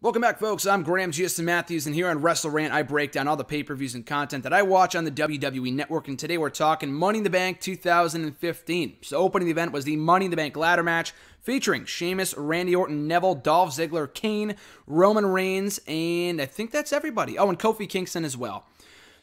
Welcome back, folks. I'm Graham G.S. Matthews, and here on WrestleRant, I break down all the pay-per-views and content that I watch on the WWE Network, and today we're talking Money in the Bank 2015. So opening the event was the Money in the Bank ladder match featuring Sheamus, Randy Orton, Neville, Dolph Ziggler, Kane, Roman Reigns, and I think that's everybody. Oh, and Kofi Kingston as well.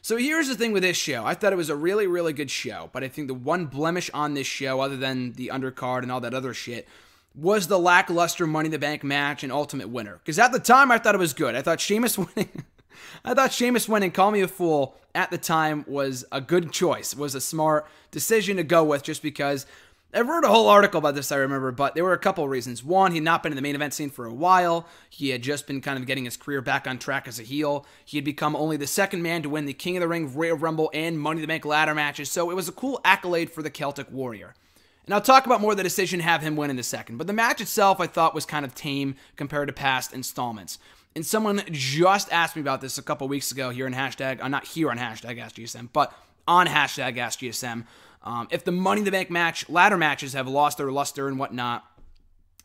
So here's the thing with this show. I thought it was a really, really good show, but I think the one blemish on this show, other than the undercard and all that other shit, was the lackluster Money in the Bank match and Ultimate Winner. Because at the time, I thought it was good. I thought Sheamus winning, call me a fool, at the time was a good choice. Was a smart decision to go with just because I wrote a whole article about this, I remember, but there were a couple of reasons. One, he had not been in the main event scene for a while. He had just been kind of getting his career back on track as a heel. He had become only the second man to win the King of the Ring, Royal Rumble, and Money in the Bank ladder matches, so it was a cool accolade for the Celtic Warrior. And I'll talk about more the decision to have him win in a second. But the match itself, I thought, was kind of tame compared to past installments. And someone just asked me about this a couple weeks ago here in hashtag, not here on hashtag AskGSM, but on hashtag AskGSM, if the Money in the Bank match, ladder matches have lost their luster and whatnot.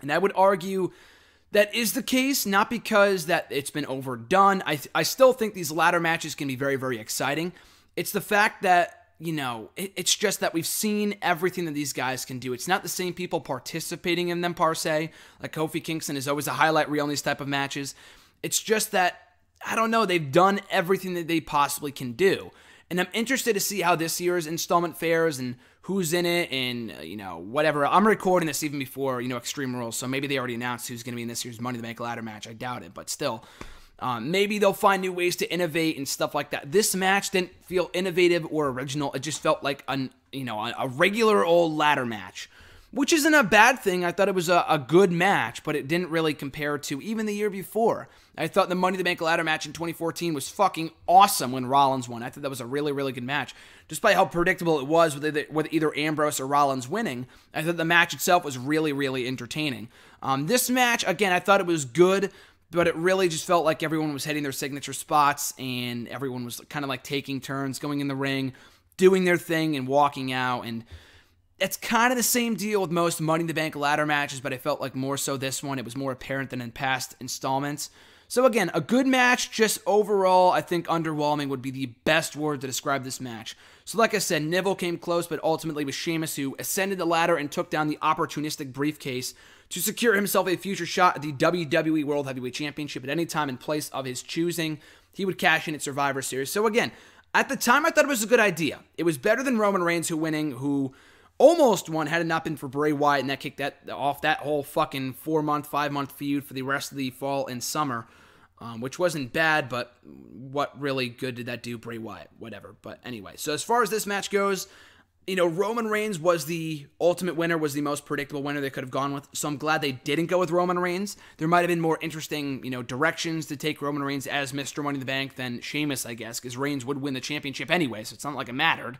And I would argue that is the case, not because that it's been overdone. I still think these ladder matches can be very, very exciting. It's the fact that, you know, it's just that we've seen everything that these guys can do. It's not the same people participating in them per se. Like Kofi Kingston is always a highlight reel in these type of matches. It's just that, I don't know, they've done everything that they possibly can do. And I'm interested to see how this year's installment fares and who's in it and, whatever. I'm recording this even before, Extreme Rules, so maybe they already announced who's going to be in this year's Money in the Bank ladder match. I doubt it, but still. Maybe they'll find new ways to innovate and stuff like that. This match didn't feel innovative or original. It just felt like a regular old ladder match, which isn't a bad thing. I thought it was a good match, but it didn't really compare to even the year before. I thought the Money in the Bank ladder match in 2014 was fucking awesome when Rollins won. I thought that was a really, really good match. Despite how predictable it was with either Ambrose or Rollins winning, I thought the match itself was really, really entertaining. This match, again, I thought it was good, but it really just felt like everyone was hitting their signature spots and everyone was kind of like taking turns, going in the ring, doing their thing and walking out. And it's kind of the same deal with most Money in the Bank ladder matches, but I felt like more so this one, it was more apparent than in past installments. So again, a good match, just overall, I think underwhelming would be the best word to describe this match. So like I said, Neville came close, but ultimately it was Sheamus who ascended the ladder and took down the opportunistic briefcase to secure himself a future shot at the WWE World Heavyweight Championship at any time and place of his choosing. He would cash in at Survivor Series. So again, at the time, I thought it was a good idea. It was better than Roman Reigns who almost won had it not been for Bray Wyatt, and that kicked off that whole fucking 5-month feud for the rest of the fall and summer, which wasn't bad, but what really good did that do, Bray Wyatt? Whatever. But anyway, so as far as this match goes, Roman Reigns was the ultimate winner, was the most predictable winner they could have gone with. So I'm glad they didn't go with Roman Reigns. There might have been more interesting, directions to take Roman Reigns as Mr. Money in the Bank than Sheamus, I guess, because Reigns would win the championship anyway, so it's not like it mattered.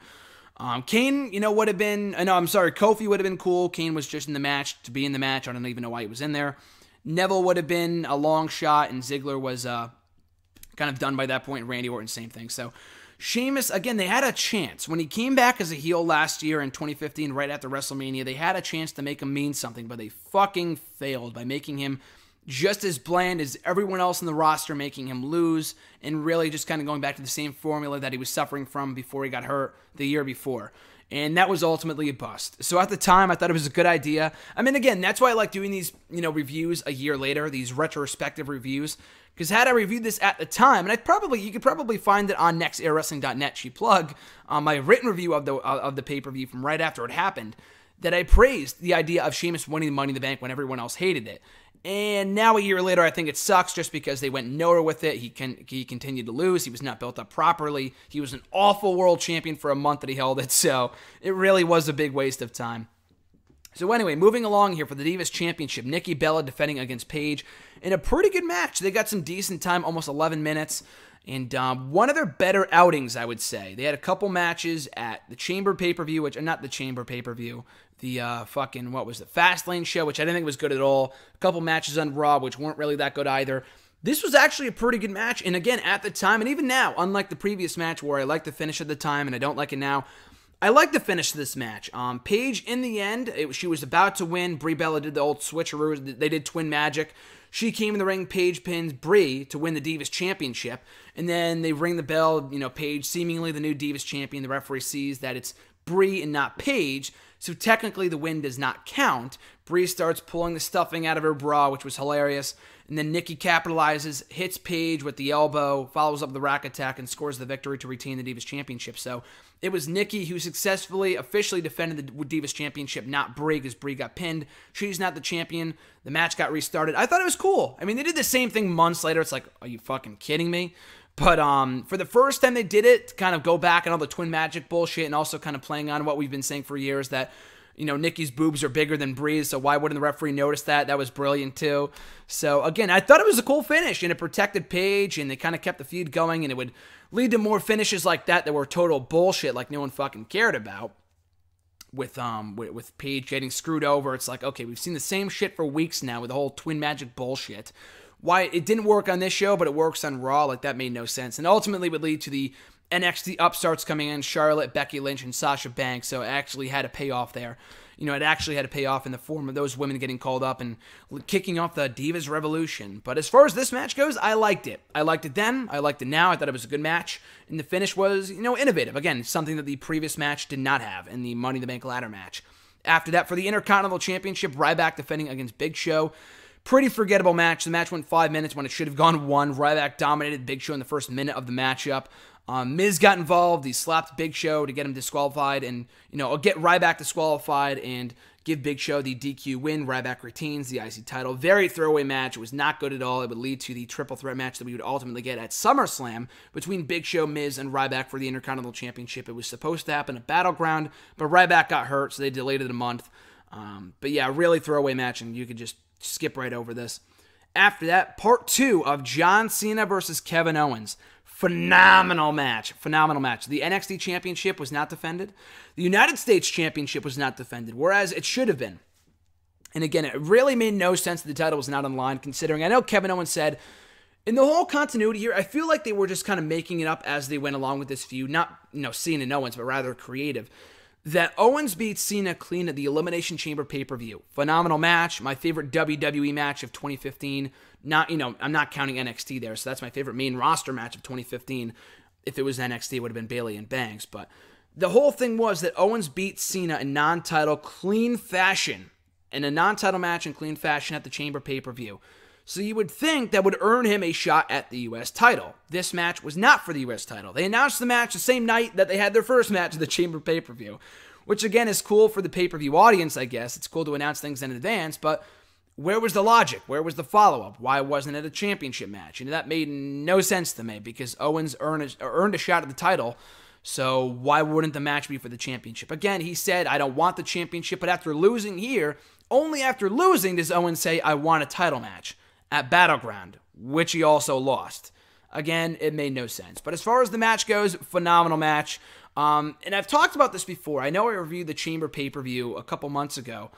Kane, would have been, Kofi would have been cool. Kane was just in the match to be in the match. I don't even know why he was in there. Neville would have been a long shot, and Ziggler was kind of done by that point. Randy Orton, same thing. So Sheamus, again, they had a chance. When he came back as a heel last year in 2015, right after WrestleMania, they had a chance to make him mean something, but they fucking failed by making him just as bland as everyone else in the roster, making him lose, and really just kind of going back to the same formula that he was suffering from before he got hurt the year before. And that was ultimately a bust. So at the time, I thought it was a good idea. I mean, again, that's why I like doing these, reviews a year later, these retrospective reviews. Because had I reviewed this at the time, and you could probably find it on nextairwrestling.net, she plug, my written review of the pay-per-view from right after it happened, that I praised the idea of Sheamus winning Money in the Bank when everyone else hated it. And now a year later, I think it sucks just because they went nowhere with it. He continued to lose. He was not built up properly. He was an awful world champion for a month that he held it, so it really was a big waste of time. So anyway, moving along here for the Divas Championship, Nikki Bella defending against Paige in a pretty good match. They got some decent time, almost 11 minutes, and one of their better outings, I would say. They had a couple matches at the Chamber pay-per-view, not the Chamber pay-per-view, the Fastlane show, which I didn't think was good at all. A couple matches on Raw, which weren't really that good either. This was actually a pretty good match, and again, at the time, and even now, unlike the previous match where I liked the finish at the time and I don't like it now, I like the finish of this match. Paige, in the end, she was about to win. Brie Bella did the old switcheroo. They did twin magic. She came in the ring, Paige pins Brie to win the Divas Championship, and then they ring the bell, Paige, seemingly the new Divas Champion. The referee sees that it's Brie and not Paige, so technically the win does not count. Brie starts pulling the stuffing out of her bra, which was hilarious, and then Nikki capitalizes, hits Paige with the elbow, follows up the rack attack, and scores the victory to retain the Divas Championship. So it was Nikki who successfully, officially defended the Divas Championship, not Brie, because Brie got pinned. She's not the champion. The match got restarted. I thought it was cool. I mean, they did the same thing months later. It's like, are you fucking kidding me? But for the first time they did it, to kind of go back on all the twin magic bullshit, and also kind of playing on what we've been saying for years, that Nikki's boobs are bigger than Brie's, so why wouldn't the referee notice that? That was brilliant, too. So, again, I thought it was a cool finish, and it protected Paige, and they kind of kept the feud going, and it would lead to more finishes like that were total bullshit, like no one fucking cared about. With Paige getting screwed over, it's like, okay, we've seen the same shit for weeks now with the whole twin magic bullshit. Why it didn't work on this show, but it works on Raw, like that made no sense. And ultimately would lead to the NXT upstarts coming in, Charlotte, Becky Lynch, and Sasha Banks, so it actually had a payoff there. It actually had a payoff in the form of those women getting called up and kicking off the Divas Revolution. But as far as this match goes, I liked it. I liked it then. I liked it now. I thought it was a good match. And the finish was, innovative. Again, something that the previous match did not have in the Money in the Bank ladder match. After that, for the Intercontinental Championship, Ryback defending against Big Show. Pretty forgettable match. The match went 5 minutes when it should have gone 1. Ryback dominated Big Show in the first minute of the matchup. Miz got involved. He slapped Big Show to get him disqualified and, get Ryback disqualified and give Big Show the DQ win. Ryback retains the IC title. Very throwaway match. It was not good at all. It would lead to the triple threat match that we would ultimately get at SummerSlam between Big Show, Miz, and Ryback for the Intercontinental Championship. It was supposed to happen at Battleground, but Ryback got hurt, so they delayed it a month. But yeah, really throwaway match, and you could just skip right over this. After that, part 2 of John Cena versus Kevin Owens. Phenomenal match. Phenomenal match. The NXT Championship was not defended. The United States Championship was not defended, whereas it should have been. And again, it really made no sense that the title was not on the line, considering I know Kevin Owens said, in the whole continuity here, I feel like they were just kind of making it up as they went along with this feud. Not, Cena and Owens, but rather creative. That Owens beat Cena clean at the Elimination Chamber pay-per-view. Phenomenal match. My favorite WWE match of 2015. I'm not counting NXT there, so that's my favorite main roster match of 2015. If it was NXT, it would have been Bayley and Banks. But the whole thing was that Owens beat Cena in non-title clean fashion. In a non-title match in clean fashion at the Chamber pay-per-view. So you would think that would earn him a shot at the U.S. title. This match was not for the U.S. title. They announced the match the same night that they had their first match at the Chamber pay-per-view. Which again is cool for the pay-per-view audience, I guess. It's cool to announce things in advance, but where was the logic? Where was the follow-up? Why wasn't it a championship match? That made no sense to me because Owens earned a shot at the title, so why wouldn't the match be for the championship? Again, he said, I don't want the championship, but after losing here, only after losing does Owens say, I want a title match at Battleground, which he also lost. Again, it made no sense. But as far as the match goes, phenomenal match. And I've talked about this before. I know I reviewed the Chamber pay-per-view a couple months ago,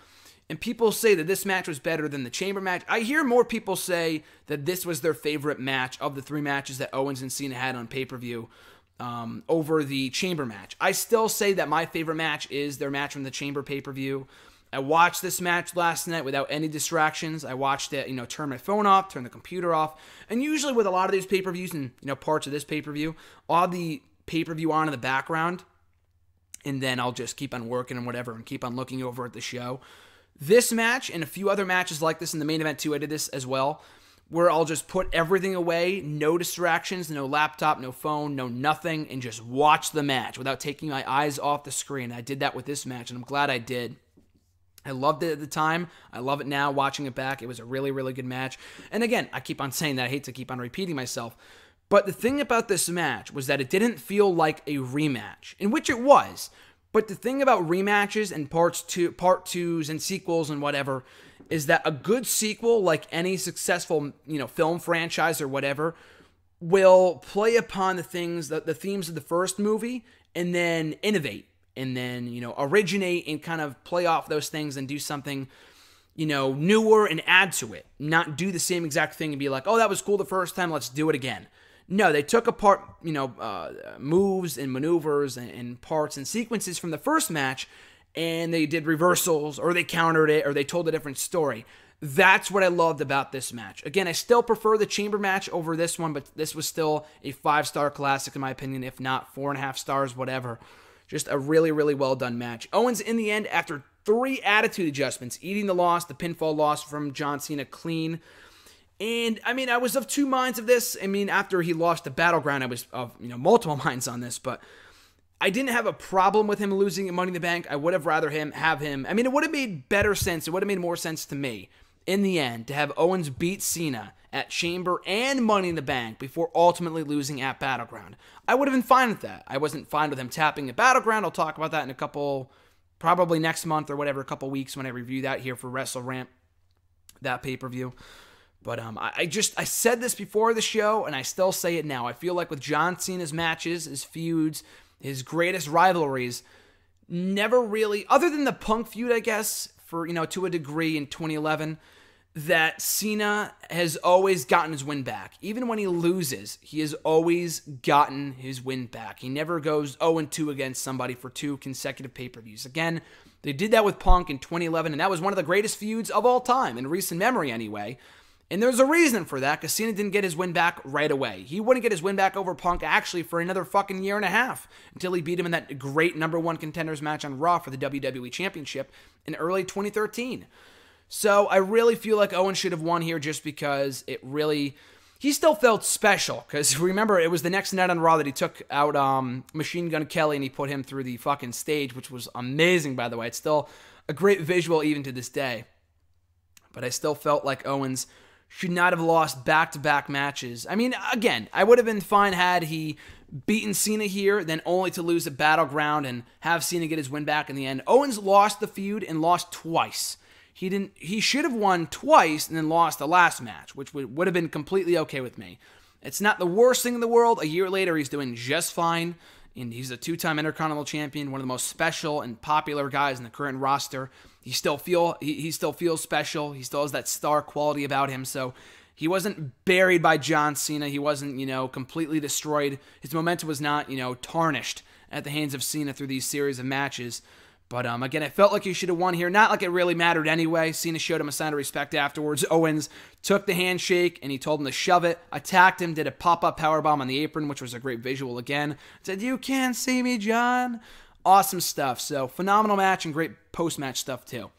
and people say that this match was better than the Chamber match. I hear more people say that this was their favorite match of the 3 matches that Owens and Cena had on pay-per-view over the Chamber match. I still say that my favorite match is their match from the Chamber pay-per-view. I watched this match last night without any distractions. I watched it, turn my phone off, turn the computer off. And usually with a lot of these pay-per-views and, parts of this pay-per-view, I'll have the pay-per-view on in the background, and then I'll just keep on working and whatever and keep on looking over at the show. This match and a few other matches like this in the main event too, I did this as well, where I'll just put everything away, no distractions, no laptop, no phone, no nothing, and just watch the match without taking my eyes off the screen. I did that with this match, and I'm glad I did. I loved it at the time. I love it now, watching it back. It was a really, really good match. And again, I keep on saying that. I hate to keep on repeating myself. But the thing about this match was that it didn't feel like a rematch, in which it was. But the thing about rematches and part twos and sequels and whatever is that a good sequel, like any successful, film franchise or whatever, will play upon the themes of the first movie and then innovate. And then, originate and kind of play off those things and do something, newer and add to it. Not do the same exact thing and be like, oh, that was cool the first time, let's do it again. No, they took apart, moves and maneuvers and parts and sequences from the first match, and they did reversals, or they countered it, or they told a different story. That's what I loved about this match. Again, I still prefer the Chamber match over this one, but this was still a 5-star classic in my opinion, if not 4.5 stars, whatever. Just a really, really well done match. Owens, in the end, after 3 attitude adjustments, eating the loss, the pinfall loss from John Cena clean. And, I mean, I was of two minds of this. I mean, after he lost the Battleground, I was of, multiple minds on this, but I didn't have a problem with him losing at Money in the Bank. I would have rather have him. I mean, it would have made better sense. It would have made more sense to me, in the end, to have Owens beat Cena at Chamber and Money in the Bank before ultimately losing at Battleground. I would have been fine with that. I wasn't fine with him tapping at Battleground. I'll talk about that in a couple, probably next month or whatever, a couple weeks when I review that here for WrestleRant, that pay-per-view. But I said this before the show, and I still say it now. I feel like with John Cena's matches, his feuds, his greatest rivalries, never really, other than the Punk feud, I guess, for, to a degree in 2011, that Cena has always gotten his win back. Even when he loses, he has always gotten his win back. He never goes 0-2 against somebody for 2 consecutive pay-per-views. Again, they did that with Punk in 2011, and that was one of the greatest feuds of all time, in recent memory anyway. And there's a reason for that, because Cena didn't get his win back right away. He wouldn't get his win back over Punk, actually, for another fucking year and a half, until he beat him in that great #1 contenders match on Raw for the WWE Championship in early 2013. So I really feel like Owens should have won here just because he still felt special. Because remember, it was the next night on Raw that he took out Machine Gun Kelly and he put him through the fucking stage, which was amazing, by the way. It's still a great visual even to this day. But I still felt like Owens should not have lost back-to-back matches. I mean, again, I would have been fine had he beaten Cena here, then only to lose at Battleground and have Cena get his win back in the end. Owens lost the feud and lost twice. He should have won twice and then lost the last match, which would have been completely okay with me. It's not the worst thing in the world. A year later, he's doing just fine, and he's a 2-time Intercontinental Champion, one of the most special and popular guys in the current roster. He still feels special. He still has that star quality about him. So he wasn't buried by John Cena. He wasn't, completely destroyed. His momentum was not, tarnished at the hands of Cena through these series of matches. But again, I felt like he should have won here. Not like it really mattered anyway. Cena showed him a sign of respect afterwards. Owens took the handshake and he told him to shove it. Attacked him, did a pop-up powerbomb on the apron, which was a great visual again. Said, "You can't see me, John." Awesome stuff. So, phenomenal match and great post-match stuff, too.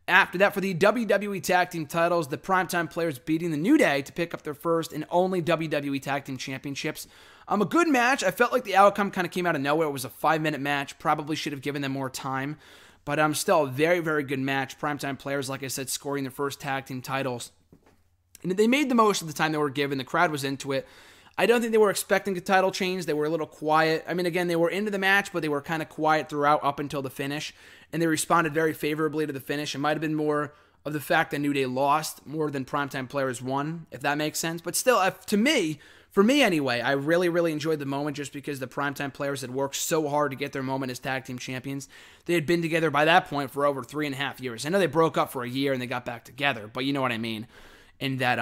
After that, for the WWE Tag Team titles, the Primetime Players beating the New Day to pick up their first and only WWE Tag Team Championships. A good match. I felt like the outcome kind of came out of nowhere. It was a 5-minute match. Probably should have given them more time. But still a very, very good match. Primetime Players, like I said, scoring their first Tag Team titles. And they made the most of the time they were given. The crowd was into it. I don't think they were expecting a title change. They were a little quiet. I mean, again, they were into the match, but they were kind of quiet throughout up until the finish. And they responded very favorably to the finish. It might have been more of the fact that New Day lost more than Primetime Players won, if that makes sense. But still, for me anyway, I really, really enjoyed the moment just because the Primetime Players had worked so hard to get their moment as tag team champions. They had been together by that point for over 3.5 years. I know they broke up for a year and they got back together, but you know what I mean. And that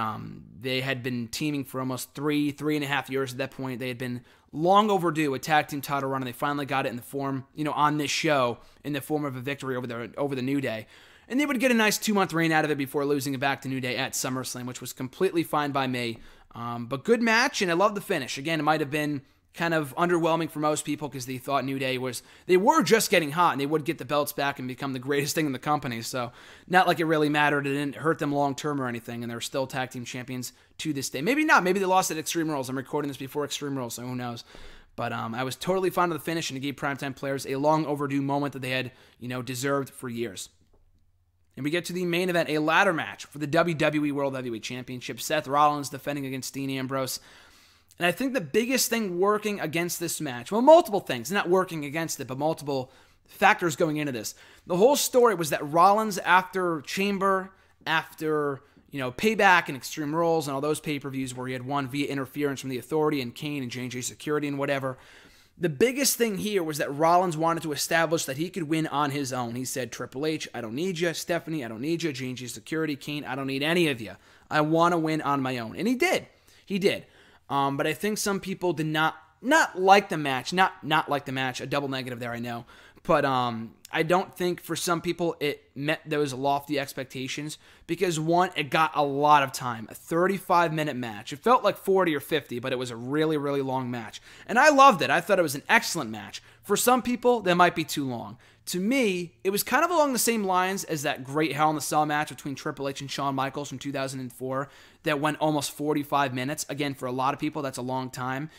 they had been teaming for almost 3.5 years at that point. They had been long overdue a tag team title run, and they finally got it in the form, on this show, in the form of a victory over the New Day. And they would get a nice 2-month reign out of it before losing it back to New Day at SummerSlam, which was completely fine by me. But good match, and I love the finish. Again, it might have been kind of underwhelming for most people because they thought New Day they were just getting hot and they would get the belts back and become the greatest thing in the company. So not like it really mattered. It didn't hurt them long term or anything, and they're still tag team champions to this day. Maybe not. Maybe they lost at Extreme Rules. I'm recording this before Extreme Rules, so who knows. But I was totally fond of the finish, and it gave Primetime Players a long overdue moment that they had, deserved for years. And we get to the main event, a ladder match for the WWE World Heavyweight Championship. Seth Rollins defending against Dean Ambrose. And I think the biggest thing working against this match, well, multiple things, not working against it, but multiple factors going into this. The whole story was that Rollins, after Chamber, after, Payback and Extreme Rules and all those pay-per-views where he had won via interference from the Authority and Kane and J&J Security and whatever, the biggest thing here was that Rollins wanted to establish that he could win on his own. He said, Triple H, I don't need you. Stephanie, I don't need you. J&J Security, Kane, I don't need any of you. I want to win on my own. And he did. He did. But I think some people did not not like the match, not like the match, a double negative there, I know. But I don't think for some people it met those lofty expectations because, one, it got a lot of time, a 35-minute match. It felt like 40 or 50, but it was a really, really long match. And I loved it. I thought it was an excellent match. For some people, that might be too long. To me, it was kind of along the same lines as that great Hell in a Cell match between Triple H and Shawn Michaels from 2004 that went almost 45 minutes. Again, for a lot of people, that's a long time.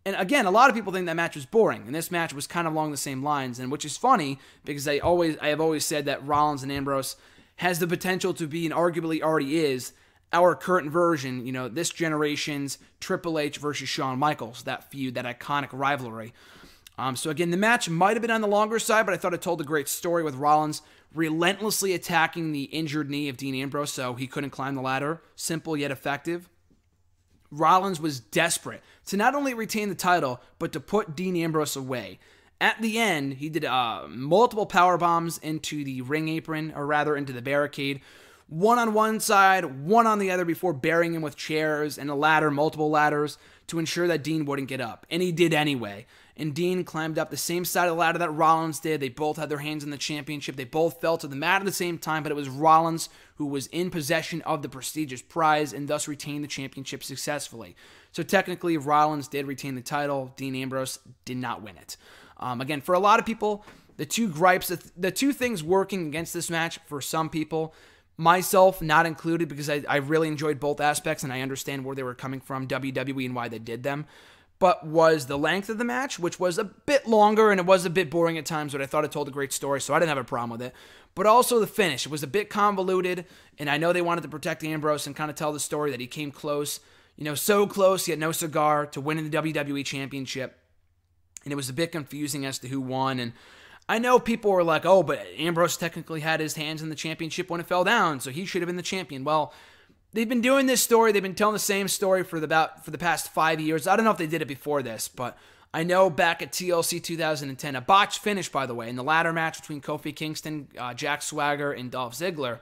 And again, a lot of people think that match was boring, and this match was kind of along the same lines, and which is funny because I have always said that Rollins and Ambrose has the potential to be, and arguably already is, our current version, this generation's Triple H versus Shawn Michaels, that feud, that iconic rivalry. So again, the match might have been on the longer side, but I thought it told a great story with Rollins relentlessly attacking the injured knee of Dean Ambrose so he couldn't climb the ladder. Simple yet effective. Rollins was desperate to not only retain the title, but to put Dean Ambrose away. At the end, he did multiple power bombs into the ring apron, or rather into the barricade. One on one side, one on the other before burying him with chairs and a ladder, multiple ladders, to ensure that Dean wouldn't get up. And he did anyway. And Dean climbed up the same side of the ladder that Rollins did. They both had their hands in the championship. They both fell to the mat at the same time, but it was Rollins who was in possession of the prestigious prize and thus retained the championship successfully. So technically, Rollins did retain the title. Dean Ambrose did not win it. Again, for a lot of people, the two gripes, the two things working against this match for some people, myself not included because I really enjoyed both aspects and I understand where they were coming from, WWE and why they did them, but was the length of the match, which was a bit longer and it was a bit boring at times, but I thought it told a great story, so I didn't have a problem with it. But also the finish. It was a bit convoluted, and I know they wanted to protect Ambrose and kind of tell the story that he came close, so close, yet no cigar, to winning the WWE Championship. And it was a bit confusing as to who won, and I know people were like, oh, but Ambrose technically had his hands in the championship when it fell down, so he should have been the champion. Well, they've been doing this story. They've been telling the same story for the past 5 years. I don't know if they did it before this, but I know back at TLC 2010, a botched finish, by the way, in the ladder match between Kofi Kingston, Jack Swagger, and Dolph Ziggler.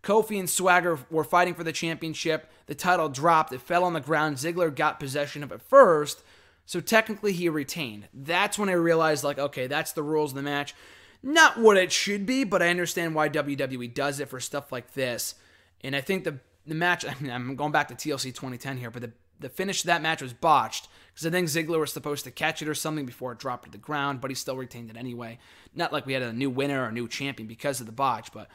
Kofi and Swagger were fighting for the championship. The title dropped. It fell on the ground. Ziggler got possession of it first, so technically he retained. That's when I realized, okay, that's the rules of the match. Not what it should be, but I understand why WWE does it for stuff like this. And I think the match, I'm going back to TLC 2010 here, but the finish of that match was botched because I think Ziggler was supposed to catch it or something before it dropped to the ground, but he still retained it anyway. Not like we had a new winner or a new champion because of the botch, but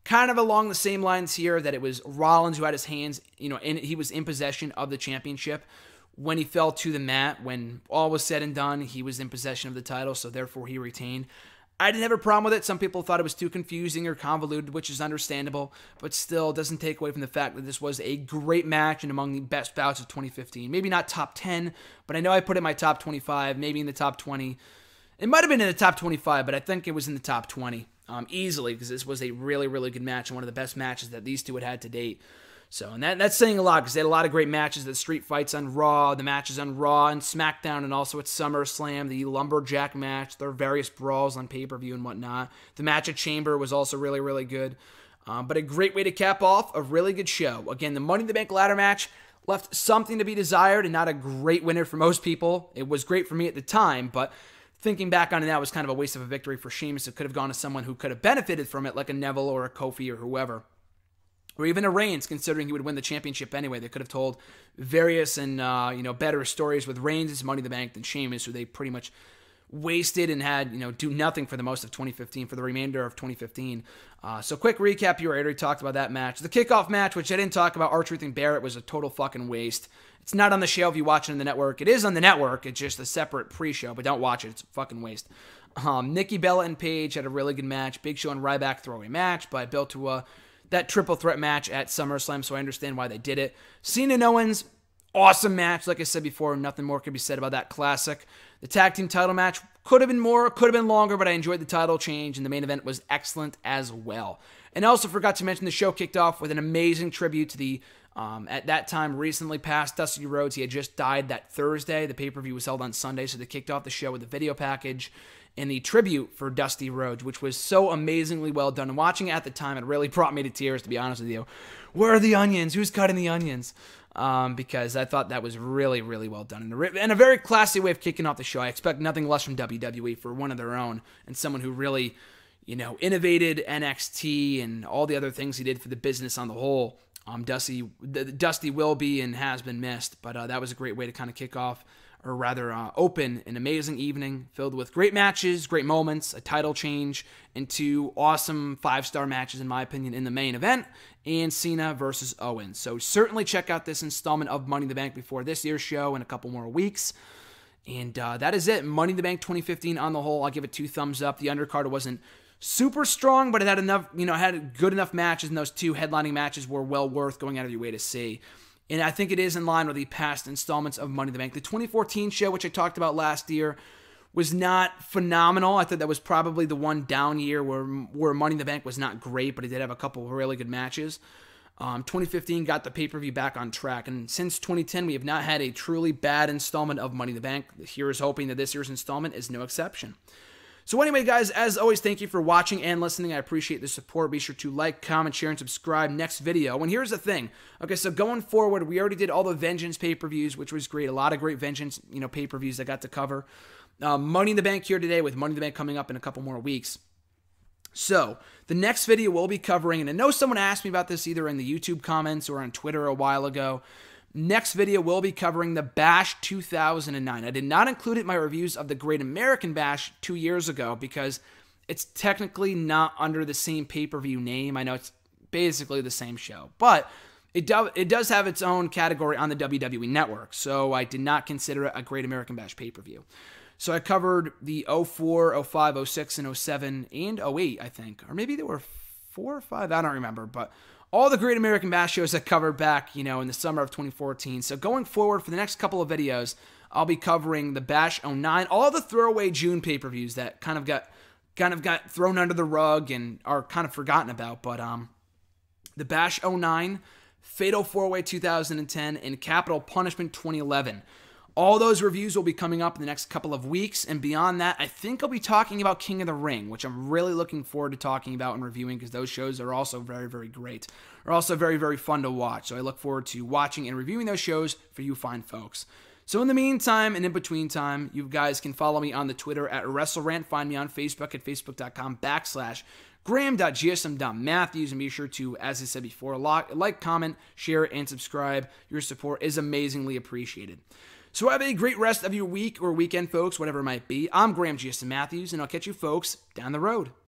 kind of along the same lines here that it was Rollins who had his hands, he was in possession of the championship. When he fell to the mat, when all was said and done, he was in possession of the title, so therefore he retained. I didn't have a problem with it. Some people thought it was too confusing or convoluted, which is understandable, but still doesn't take away from the fact that this was a great match and among the best bouts of 2015. Maybe not top 10, but I know I put it in my top 25, maybe in the top 20. It might have been in the top 25, but I think it was in the top 20 easily because this was a really, really good match and one of the best matches that these two had to date. So, and that's saying a lot because they had a lot of great matches, the street fights on Raw, the matches on Raw and SmackDown, and also at SummerSlam, the Lumberjack match, their various brawls on pay-per-view and whatnot. The match at Chamber was also really, really good. But a great way to cap off a really good show. Again, the Money in the Bank ladder match left something to be desired and not a great winner for most people. It was great for me at the time, but thinking back on it now, it was kind of a waste of a victory for Sheamus. It could have gone to someone who could have benefited from it, like a Neville or a Kofi or whoever. Or even a Reigns, considering he would win the championship anyway. They could have told various and better stories with Reigns' Money in the Bank than Sheamus, who they pretty much wasted and had do nothing for the most of 2015, for the remainder of 2015. So quick recap here. I already talked about that match. The kickoff match, which I didn't talk about, R-Truth and Barrett, was a total fucking waste. It's not on the show if you watch it on the network. It is on the network. It's just a separate pre-show, but don't watch it. It's a fucking waste. Nikki, Bella, and Paige had a really good match. Big Show and Ryback throwaway match, but built to that triple threat match at SummerSlam, so I understand why they did it. Cena and Owens, awesome match. Like I said before, nothing more could be said about that classic. The tag team title match could have been more, could have been longer, but I enjoyed the title change, and the main event was excellent as well. And I also forgot to mention the show kicked off with an amazing tribute to the, at that time, recently passed Dusty Rhodes. He had just died that Thursday. The pay-per-view was held on Sunday, so they kicked off the show with a video package and the tribute for Dusty Rhodes, which was so amazingly well done. And watching it at the time, it really brought me to tears, to be honest with you. Where are the onions? Who's cutting the onions? because I thought that was really, really well done. And a very classy way of kicking off the show. I expect nothing less from WWE for one of their own, and someone who really, innovated NXT and all the other things he did for the business on the whole. Dusty will be and has been missed, but that was a great way to kind of kick off, or rather open an amazing evening filled with great matches, great moments, a title change, and 2 awesome 5-star matches, in my opinion, in the main event, and Cena versus Owens. So certainly check out this installment of Money in the Bank before this year's show in a couple more weeks. And that is it. Money in the Bank 2015 on the whole, I'll give it 2 thumbs up. The undercard wasn't super strong, but it had enough, had good enough matches, and those 2 headlining matches were well worth going out of your way to see. And I think it is in line with the past installments of Money in the Bank. The 2014 show, which I talked about last year, was not phenomenal. I thought that was probably the one down year where Money in the Bank was not great, but it did have a couple of really good matches. 2015 got the pay-per-view back on track, and since 2010, we have not had a truly bad installment of Money in the Bank. Here is hoping that this year's installment is no exception. So anyway, guys, as always, thank you for watching and listening. I appreciate the support. Be sure to like, comment, share, and subscribe. Next video. And here's the thing. Okay, so going forward, we already did all the Vengeance pay-per-views, which was great. A lot of great Vengeance, pay-per-views I got to cover. Money in the Bank here today, with Money in the Bank coming up in a couple more weeks. So the next video we'll be covering, and I know someone asked me about this either in the YouTube comments or on Twitter a while ago. Next video, we'll be covering the Bash 2009. I did not include it in my reviews of the Great American Bash 2 years ago because it's technically not under the same pay-per-view name. I know it's basically the same show, but it does have its own category on the WWE Network, so I did not consider it a Great American Bash pay-per-view. So I covered the 04, 05, 06, and 07, and 08, I think. Or maybe there were 4 or 5, I don't remember, but all the Great American Bash shows I covered back, in the summer of 2014. So going forward for the next couple of videos, I'll be covering the Bash 09, all the throwaway June pay-per-views that kind of got thrown under the rug and are kind of forgotten about. But the Bash 09, Fatal 4-Way 2010, and Capital Punishment 2011. All those reviews will be coming up in the next couple of weeks, and beyond that, I think I'll be talking about King of the Ring, which I'm really looking forward to talking about and reviewing because those shows are also very, very great. Are also very, very fun to watch, so I look forward to watching and reviewing those shows for you fine folks. So in the meantime and in between time, you guys can follow me on the Twitter at WrestleRant. Find me on Facebook at facebook.com/Graham.gsm.Matthews, and be sure to, as I said before, like, comment, share, and subscribe. Your support is amazingly appreciated. So have a great rest of your week or weekend, folks, whatever it might be. I'm Graham GSM Matthews, and I'll catch you folks down the road.